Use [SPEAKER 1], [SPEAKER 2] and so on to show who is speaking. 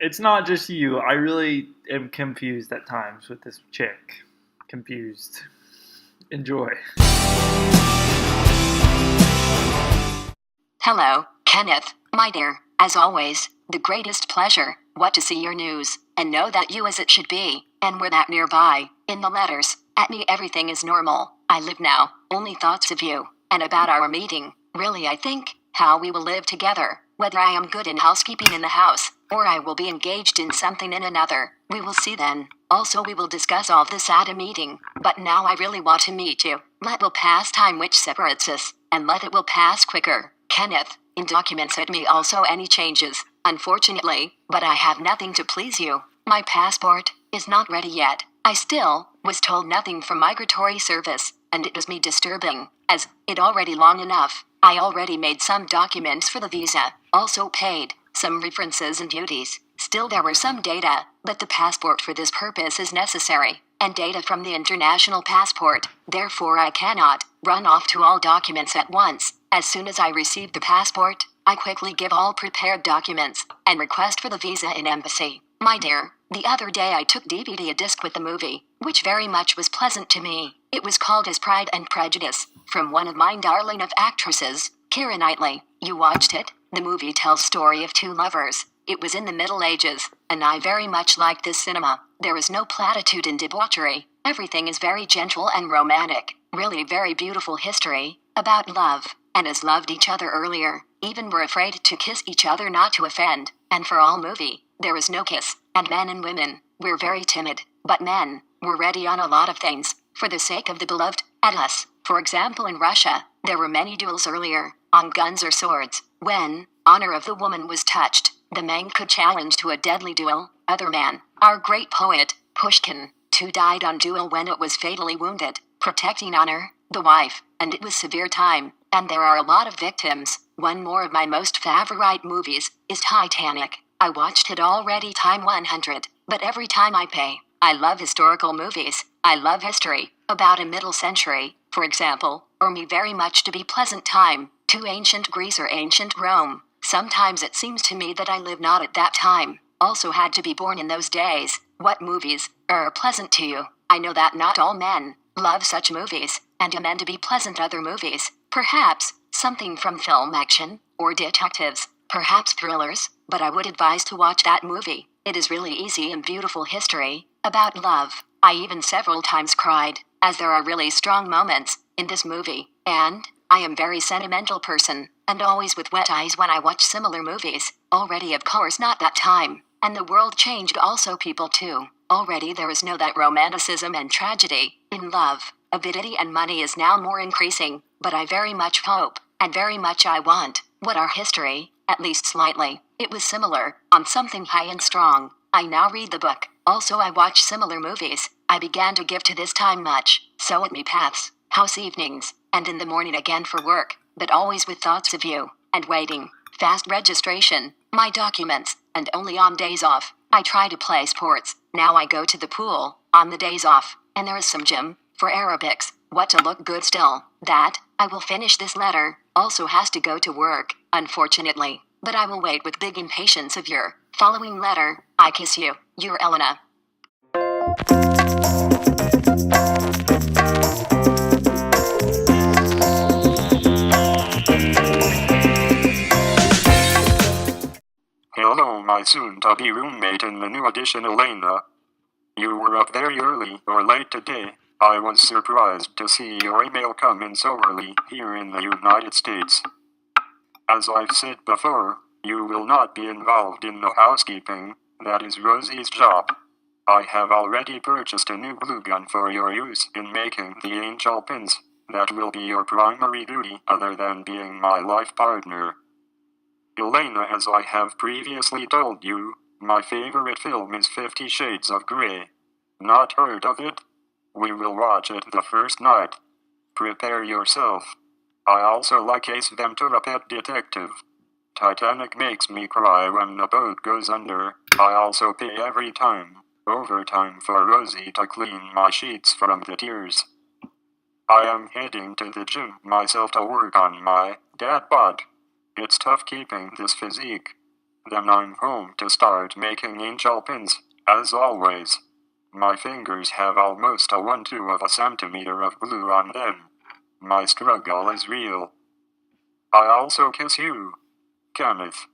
[SPEAKER 1] It's not just you. I really am confused at times with this chick. Confused. Enjoy.
[SPEAKER 2] Hello, Kenneth, my dear. As always, the greatest pleasure. What to see your news, and know that you as it should be, and we're that nearby. In the letters, at me everything is normal. I live now, only thoughts of you, and about our meeting. Really I think, how we will live together, whether I am good in housekeeping in the house, or I will be engaged in something in another. We will see then. Also we will discuss all this at a meeting, but now I really want to meet you. Let will pass time which separates us, and let it will pass quicker. Kenneth, in documents at me also any changes, unfortunately, but I have nothing to please you. My passport is not ready yet. I still was told nothing from migratory service, and it was me disturbing, as it already long enough. I already made some documents for the visa, also paid some references and duties. Still there were some data, but the passport for this purpose is necessary, and data from the international passport. Therefore I cannot run off to all documents at once. As soon as I receive the passport, I quickly give all prepared documents and request for the visa in embassy. My dear, the other day I took DVD a disc with the movie, which very much was pleasant to me. It was called as Pride and Prejudice, from one of mine darling of actresses, Keira Knightley. You watched it? The movie tells story of two lovers. It was in the Middle Ages, and I very much like this cinema. There is no platitude and debauchery. Everything is very gentle and romantic. Really very beautiful history, about love, and as loved each other earlier, even were afraid to kiss each other not to offend. And for all movie, there is no kiss, and men and women, we're very timid, but men, were ready on a lot of things, for the sake of the beloved, at us. For example in Russia, there were many duels earlier, on guns or swords. When honor of the woman was touched, the man could challenge to a deadly duel. Other man, our great poet, Pushkin, too died on duel when it was fatally wounded, protecting honor, the wife, and it was severe time, and there are a lot of victims. One more of my most favorite movies is Titanic. I watched it already time 100, but every time I pay. I love historical movies. I love history, about a middle century, for example, or me very much to be pleasant time, to ancient Greece or ancient Rome. Sometimes it seems to me that I live not at that time, also had to be born in those days. What movies are pleasant to you? I know that not all men love such movies, and a men to be pleasant other movies. Perhaps something from film action, or detectives, perhaps thrillers, but I would advise to watch that movie. It is really easy and beautiful history, about love. I even several times cried, as there are really strong moments in this movie, and I am very sentimental person, and always with wet eyes when I watch similar movies. Already of course not that time, and the world changed also people too. Already there is no that romanticism and tragedy, in love, avidity and money is now more increasing, but I very much hope, and very much I want, what our history, at least slightly, it was similar, on something high and strong. I now read the book, also I watch similar movies. I began to give to this time much, so it me paths, house evenings, and in the morning again for work, but always with thoughts of you, and waiting, fast registration, my documents, and only on days off. I try to play sports. Now I go to the pool, on the days off, and there is some gym, for aerobics, what to look good still. That, I will finish this letter, also has to go to work, unfortunately, but I will wait with big impatience of your following letter. I kiss you, your Elena.
[SPEAKER 3] Hello, my soon-to-be roommate in the new edition, Elena. You were up very early or late today. I was surprised to see your email come in so early here in the United States. As I've said before, you will not be involved in the housekeeping. That is Rosie's job. I have already purchased a new glue gun for your use in making the angel pins. That will be your primary duty other than being my life partner. Elena, as I have previously told you, my favorite film is 50 Shades of Grey. Not heard of it? We will watch it the first night. Prepare yourself. I also like Ace Ventura: Pet Detective. Titanic makes me cry when the boat goes under. I also pay every time, overtime for Rosie to clean my sheets from the tears. I am heading to the gym myself to work on my dad bod. It's tough keeping this physique. Then I'm home to start making angel pins, as always. My fingers have almost a 1/2 of a centimeter of glue on them. My struggle is real. I also kiss you, Kenneth.